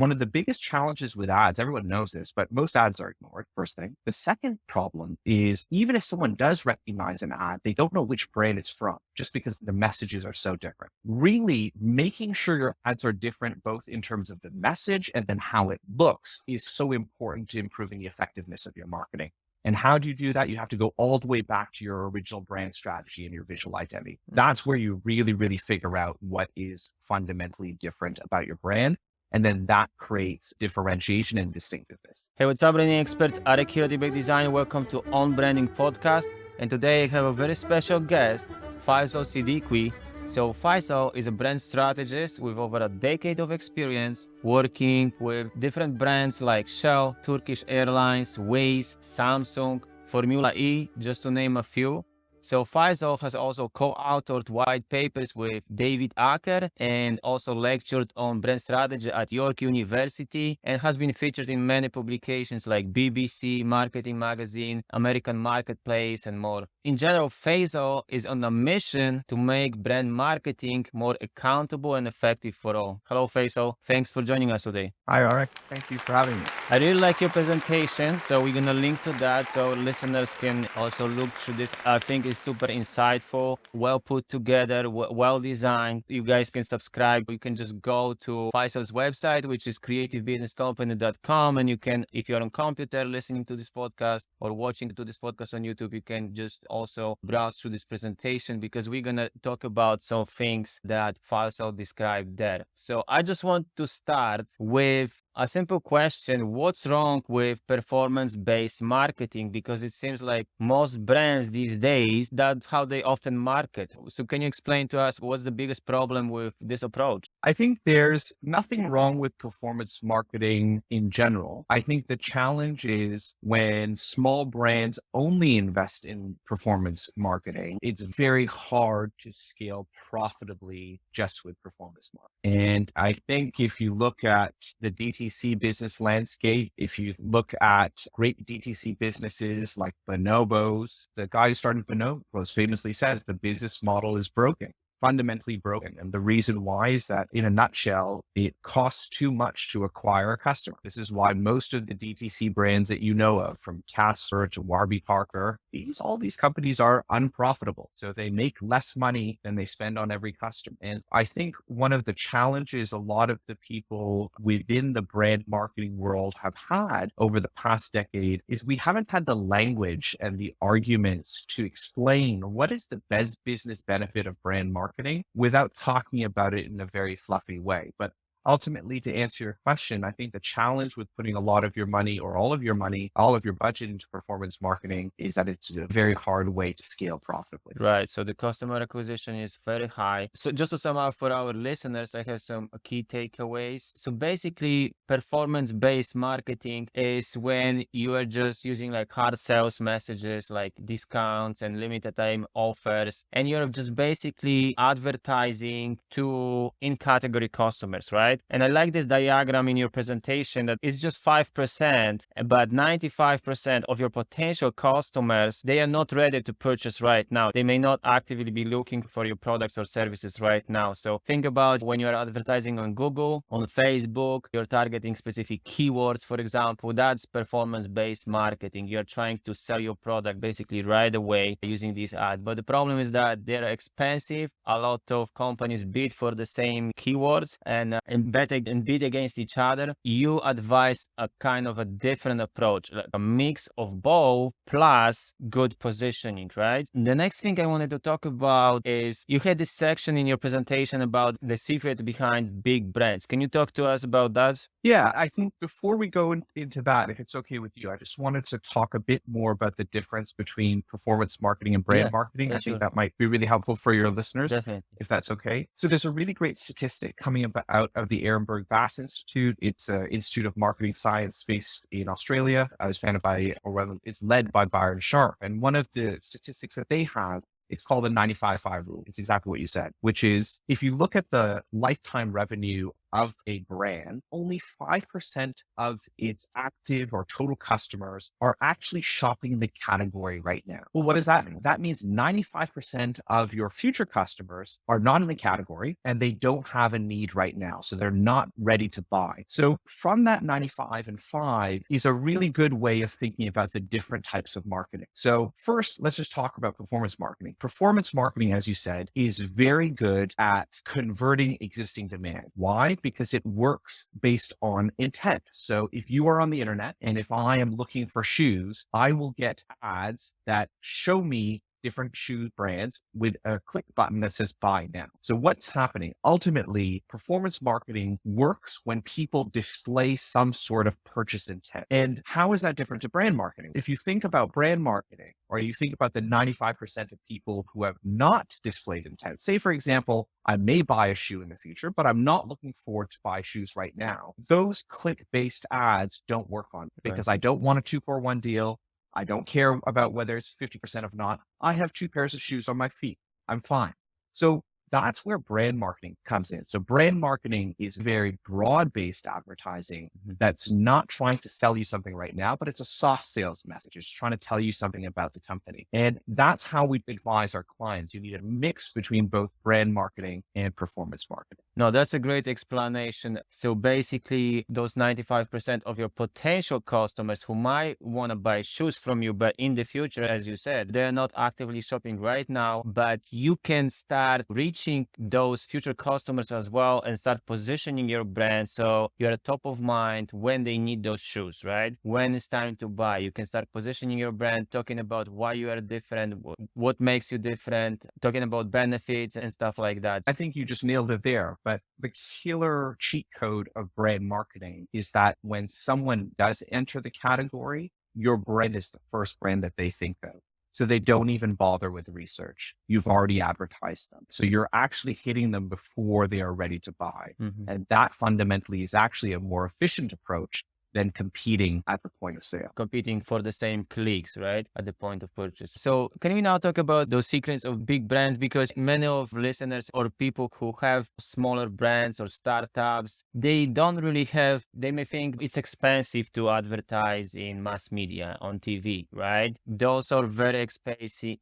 One of the biggest challenges with ads, everyone knows this, but most ads are ignored, first thing. The second problem is even if someone does recognize an ad, they don't know which brand it's from just because the messages are so different. Really making sure your ads are different, both in terms of the message and then how it looks, is so important to improving the effectiveness of your marketing. And how do you do that? You have to go all the way back to your original brand strategy and your visual identity. That's where you really, really figure out what is fundamentally different about your brand. And then that creates differentiation and distinctiveness. Hey, what's up, branding experts? Arek here, the Big Design. Welcome to On Branding Podcast. And today I have a very special guest, Faisal Siddiqui. So Faisal is a brand strategist with over a decade of experience working with different brands like Shell, Turkish Airlines, Waze, Samsung, Formula E, just to name a few. So Faisal has also co-authored white papers with David Acker and also lectured on brand strategy at York University and has been featured in many publications like BBC, Marketing Magazine, American Marketplace, and more. In general, Faisal is on a mission to make brand marketing more accountable and effective for all. Hello, Faisal. Thanks for joining us today. Hi, Arek. Thank you for having me. I really like your presentation, so we're gonna link to that so listeners can also look through this. I think it's super insightful, well put together, well designed. You guys can subscribe. You can just go to Faisal's website, which is creativebusinesscompany.com, and you can, if you're on computer listening to this podcast or watching to this podcast on YouTube, you can just also browse through this presentation because we're gonna talk about some things that Faisal described there. So I just want to start with a simple question. What's wrong with performance-based marketing? Because it seems like most brands these days, that's how they often market. So can you explain to us what's the biggest problem with this approach? I think there's nothing wrong with performance marketing in general. I think the challenge is when small brands only invest in performance marketing, it's very hard to scale profitably just with performance marketing. And I think if you look at the DTC business landscape, if you look at great DTC businesses like Bonobos, the guy who started Bonobos famously says the business model is broken. Fundamentally broken. And the reason why is that in a nutshell, it costs too much to acquire a customer. This is why most of the DTC brands that you know of, from Casper to Warby Parker, all these companies are unprofitable. So they make less money than they spend on every customer. And I think one of the challenges a lot of the people within the brand marketing world have had over the past decade is we haven't had the language and the arguments to explain what is the best business benefit of brand marketing without talking about it in a very fluffy way. But ultimately, to answer your question, I think the challenge with putting a lot of your money or all of your money, all of your budget into performance marketing is that it's a very hard way to scale profitably. Right. So the customer acquisition is very high. So just to sum up for our listeners, I have some key takeaways. So basically, performance-based marketing is when you are just using like hard sales messages like discounts and limited time offers, and you're just basically advertising to in-category customers, right? And I like this diagram in your presentation that it's just 5%, but 95% of your potential customers, they are not ready to purchase right now. They may not actively be looking for your products or services right now. So think about when you're advertising on Google, on Facebook, you're targeting specific keywords, for example, that's performance-based marketing. You're trying to sell your product basically right away using these ads. But the problem is that they're expensive. A lot of companies bid for the same keywords and bid against each other. You advise a kind of a different approach, like a mix of both plus good positioning, right? The next thing I wanted to talk about is you had this section in your presentation about the secret behind big brands. Can you talk to us about that? Yeah, I think before we go into that, if it's okay with you, I just wanted to talk a bit more about the difference between performance marketing and brand marketing. I think sure. that might be really helpful for your listeners, Definitely. if that's okay. So there's a really great statistic coming out of the Ehrenberg Bass Institute. It's an Institute of Marketing Science based in Australia. It's led by Byron Sharp. And one of the statistics that they have, it's called the 95-5 rule. It's exactly what you said, which is if you look at the lifetime revenue of a brand, only 5% of its active or total customers are actually shopping in the category right now. Well, what does that mean? That means 95% of your future customers are not in the category and they don't have a need right now. So they're not ready to buy. So from that 95 and 5 is a really good way of thinking about the different types of marketing. So first, let's just talk about performance marketing. Performance marketing, as you said, is very good at converting existing demand. Why? Because it works based on intent. So if you are on the internet and if I am looking for shoes, I will get ads that show me different shoe brands with a click button that says buy now. So what's happening? Ultimately, performance marketing works when people display some sort of purchase intent. And how is that different to brand marketing? If you think about brand marketing, or you think about the 95% of people who have not displayed intent, say, for example, I may buy a shoe in the future, but I'm not looking forward to buy shoes right now. Those click-based ads don't work on me because I don't want a 2-for-1 deal. I don't care about whether it's 50% or not. I have 2 pairs of shoes on my feet. I'm fine. So that's where brand marketing comes in. So brand marketing is very broad-based advertising that's not trying to sell you something right now, but it's a soft sales message. It's trying to tell you something about the company. And that's how we advise our clients. You need a mix between both brand marketing and performance marketing. No, that's a great explanation. So basically, those 95% of your potential customers who might want to buy shoes from you, but in the future, as you said, they're not actively shopping right now, but you can start reaching those future customers as well and start positioning your brand so you're top of mind when they need those shoes, right? When it's time to buy, you can start positioning your brand, talking about why you are different, what makes you different, talking about benefits and stuff like that. I think you just nailed it there. But the killer cheat code of brand marketing is that when someone does enter the category, your brand is the first brand that they think of. So they don't even bother with research. You've already advertised them. So you're actually hitting them before they are ready to buy. And that fundamentally is actually a more efficient approach than competing at the point of sale. Competing for the same clicks, right? At the point of purchase. So can we now talk about those secrets of big brands? Because many of listeners or people who have smaller brands or startups, they don't really have, they may think it's expensive to advertise in mass media on TV, right? Those are very expensive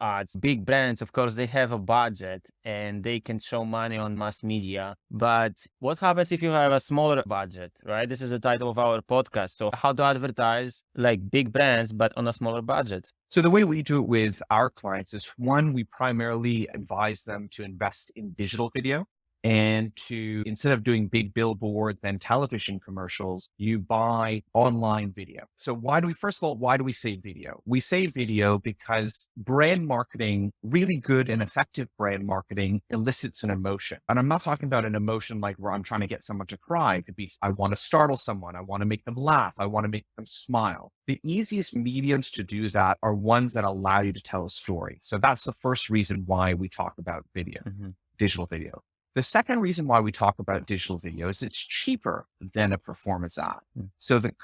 ads. Big brands, of course, they have a budget and they can show money on mass media. But what happens if you have a smaller budget, right? This is the title of our podcast. So how to advertise like big brands, but on a smaller budget? So the way we do it with our clients is, one, we primarily advise them to invest in digital video and to, instead of doing big billboards and television commercials, you buy online video. So first of all, why do we say video? We say video because brand marketing, really good and effective brand marketing, elicits an emotion. And I'm not talking about an emotion like where I'm trying to get someone to cry. It could be, I want to startle someone. I want to make them laugh. I want to make them smile. The easiest mediums to do that are ones that allow you to tell a story. So that's the first reason why we talk about video, digital video. The second reason why we talk about digital video is it's cheaper than a performance ad. So the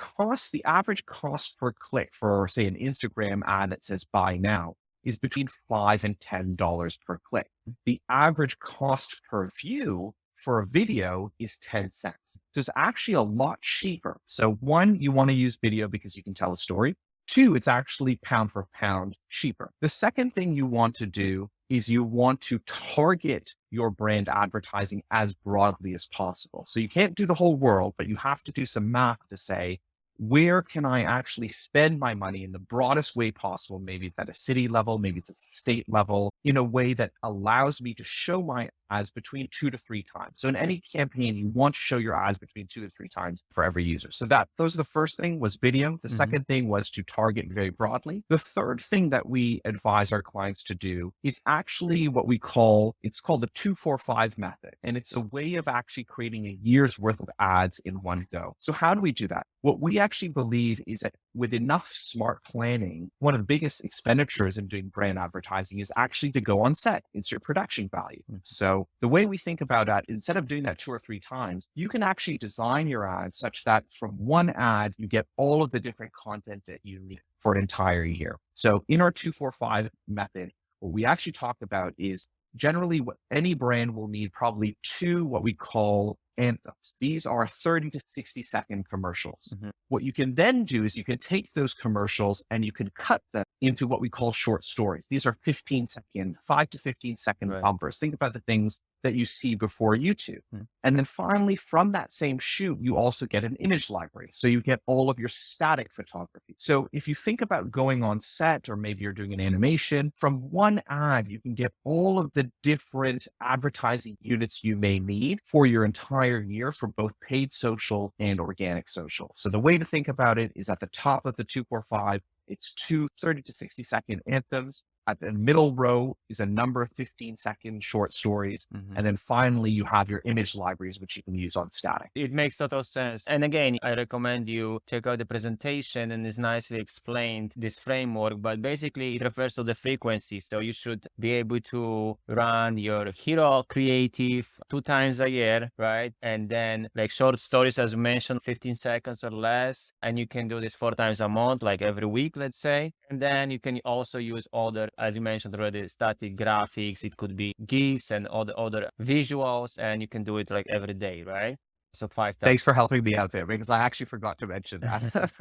average cost per click for, say, an Instagram ad that says buy now is between $5 and $10 per click. The average cost per view for a video is 10 cents. So it's actually a lot cheaper. So one, you want to use video because you can tell a story. Two, it's actually pound for pound cheaper. The second thing you want to do is you want to target your brand advertising as broadly as possible. So you can't do the whole world, but you have to do some math to say, where can I actually spend my money in the broadest way possible? Maybe it's at a city level, maybe it's at a state level, in a way that allows me to show my ads between 2 to 3 times. So in any campaign, you want to show your ads between 2 to 3 times for every user. So those are the first thing was video. The second thing was to target very broadly. The third thing that we advise our clients to do is actually what it's called the 2-4-5 method. And it's a way of actually creating a year's worth of ads in one go. So how do we do that? What we actually believe is that with enough smart planning, one of the biggest expenditures in doing brand advertising is actually to go on set, insert production value. So the way we think about that, instead of doing that 2 or 3 times, you can actually design your ads such that from one ad, you get all of the different content that you need for an entire year. So in our 2-4-5 method, what we actually talk about is generally what any brand will need probably two what we call anthems. These are 30 to 60-second commercials. Mhm. What you can then do is you can take those commercials and you can cut them into what we call short stories. These are 15-second, 5 to 15-second Right. bumpers. Think about the things that you see before YouTube. Mm. And then finally, from that same shoot, you also get an image library. So you get all of your static photography. So if you think about going on set, or maybe you're doing an animation, from one ad, you can get all of the different advertising units you may need for your entire year for both paid social and organic social. So the way to think about it is at the top of the 245, it's two 30 to 60-second anthems. At the middle row is a number of 15-second short stories. Mhm. And then finally, you have your image libraries, which you can use on static. It makes total sense. And again, I recommend you check out the presentation, and it's nicely explained this framework, but basically it refers to the frequency. So you should be able to run your hero creative 2 times a year, right? And then like short stories, as mentioned, 15 seconds or less. And you can do this 4 times a month, like every week, let's say. And then you can also use other, as you mentioned already, static graphics. It could be GIFs and other visuals, and you can do it like every day, right? So 5 times. Thanks for helping me out there because I actually forgot to mention that.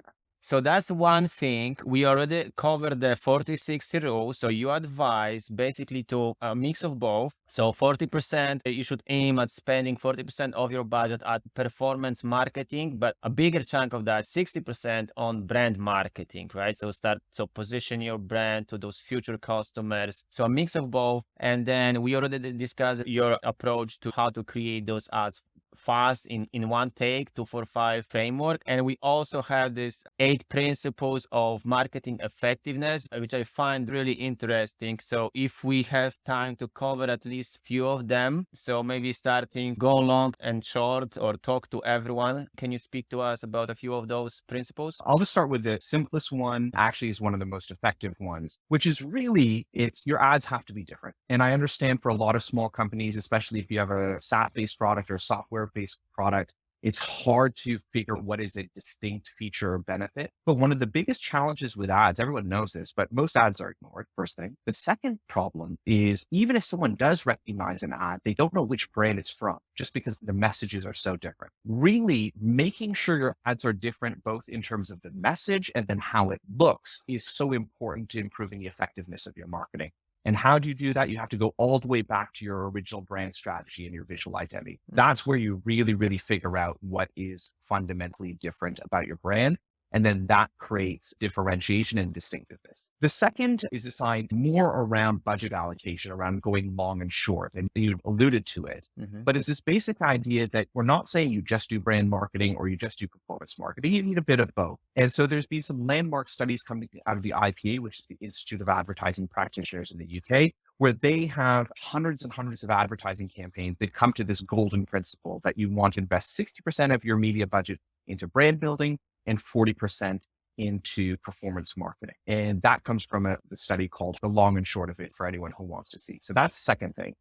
So that's one thing. We already covered the 40-60 rule. So you advise basically to a mix of both. So 40%, you should aim at spending 40% of your budget at performance marketing, but a bigger chunk of that, 60% on brand marketing, right? So position your brand to those future customers. So a mix of both. And then we already discussed your approach to how to create those ads fast in one take, 2-4-5 framework. And we also have this 8 principles of marketing effectiveness, which I find really interesting. So if we have time to cover at least few of them, so maybe starting go long and short, or talk to everyone. Can you speak to us about a few of those principles? I'll just start with the simplest one, actually is one of the most effective ones, which is really, it's your ads have to be different. And I understand for a lot of small companies, especially if you have a SaaS-based product or a software-based product, it's hard to figure what is a distinct feature or benefit. But one of the biggest challenges with ads, everyone knows this, but most ads are ignored, first thing. The second problem is even if someone does recognize an ad, they don't know which brand it's from just because the messages are so different. Really making sure your ads are different, both in terms of the message and then how it looks, is so important to improving the effectiveness of your marketing. And how do you do that? You have to go all the way back to your original brand strategy and your visual identity. That's where you really, really figure out what is fundamentally different about your brand. And then that creates differentiation and distinctiveness. The second is this idea more around budget allocation, around going long and short. And you alluded to it, but it's this basic idea that we're not saying you just do brand marketing or you just do performance marketing. You need a bit of both. And so there's been some landmark studies coming out of the IPA, which is the Institute of Advertising Practitioners in the UK, where they have hundreds and hundreds of advertising campaigns that come to this golden principle that you want to invest 60% of your media budget into brand building and 40% into performance marketing. And that comes from a study called The Long and Short of It for anyone who wants to see. So that's the second thing.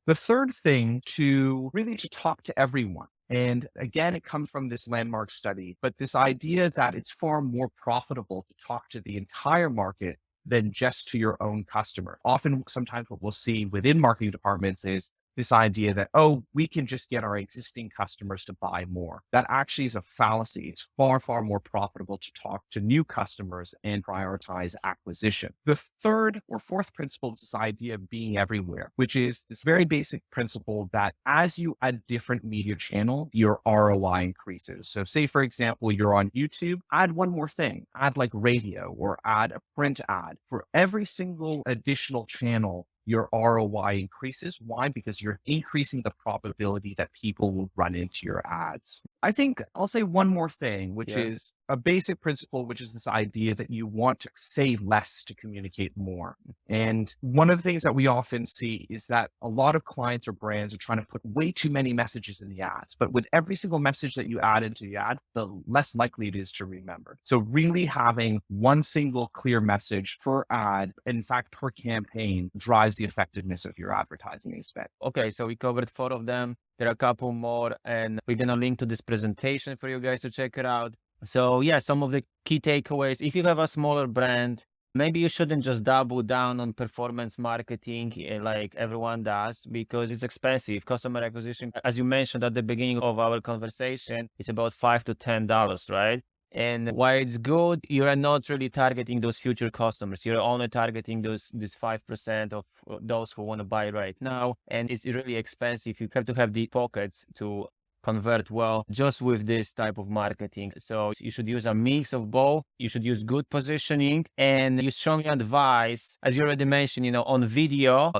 The third thing, to really to talk to everyone. And again, it comes from this landmark study, but this idea that it's far more profitable to talk to the entire market than just to your own customer. Often, sometimes what we'll see within marketing departments is this idea that, oh, we can just get our existing customers to buy more. That actually is a fallacy. It's far, far more profitable to talk to new customers and prioritize acquisition. The third or fourth principle is this idea of being everywhere, which is this very basic principle that as you add different media channel, your ROI increases. So say, for example, you're on YouTube, add one more thing, add like radio or add a print ad. For every single additional channel, your ROI increases. Why? Because you're increasing the probability that people will run into your ads. I think I'll say one more thing, which is a basic principle, which is this idea that you want to say less to communicate more. And one of the things that we often see is that a lot of clients or brands are trying to put way too many messages in the ads. But with every single message that you add into the ad, the less likely it is to remember. So really having one single clear message per ad, in fact, per campaign, drives the effectiveness of your advertising spend. Okay, so we covered 4 of them. There are a couple more, and we're going to link to this presentation for you guys to check it out. So yeah, some of the key takeaways. If you have a smaller brand, maybe you shouldn't just double down on performance marketing like everyone does, because it's expensive. Customer acquisition, as you mentioned at the beginning of our conversation, it's about $5 to $10, right? And while it's good, you are not really targeting those future customers. You're only targeting this 5% of those who want to buy right now. And it's really expensive. You have to have the pockets to convert well just with this type of marketing. So you should use a mix of both. You should use good positioning, and you strongly advise, as you already mentioned, on video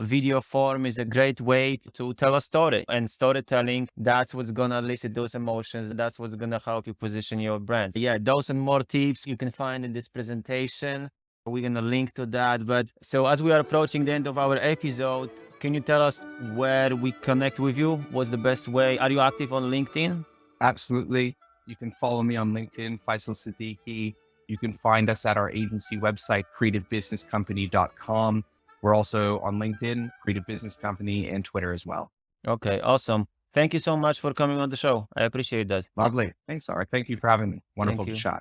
form is a great way to tell a story, and storytelling, that's what's gonna elicit those emotions. That's what's gonna help you position your brand. Yeah, those and more tips you can find in this presentation. We're gonna link to that. But so as we are approaching the end of our episode, can you tell us where we connect with you? What's the best way? Are you active on LinkedIn? Absolutely. You can follow me on LinkedIn, Faisal Siddiqui. You can find us at our agency website, creativebusinesscompany.com. We're also on LinkedIn, Creative Business Company, and Twitter as well. Okay, awesome. Thank you so much for coming on the show. I appreciate that. Lovely. Thanks, Arek. Thank you for having me. Wonderful you. to chat.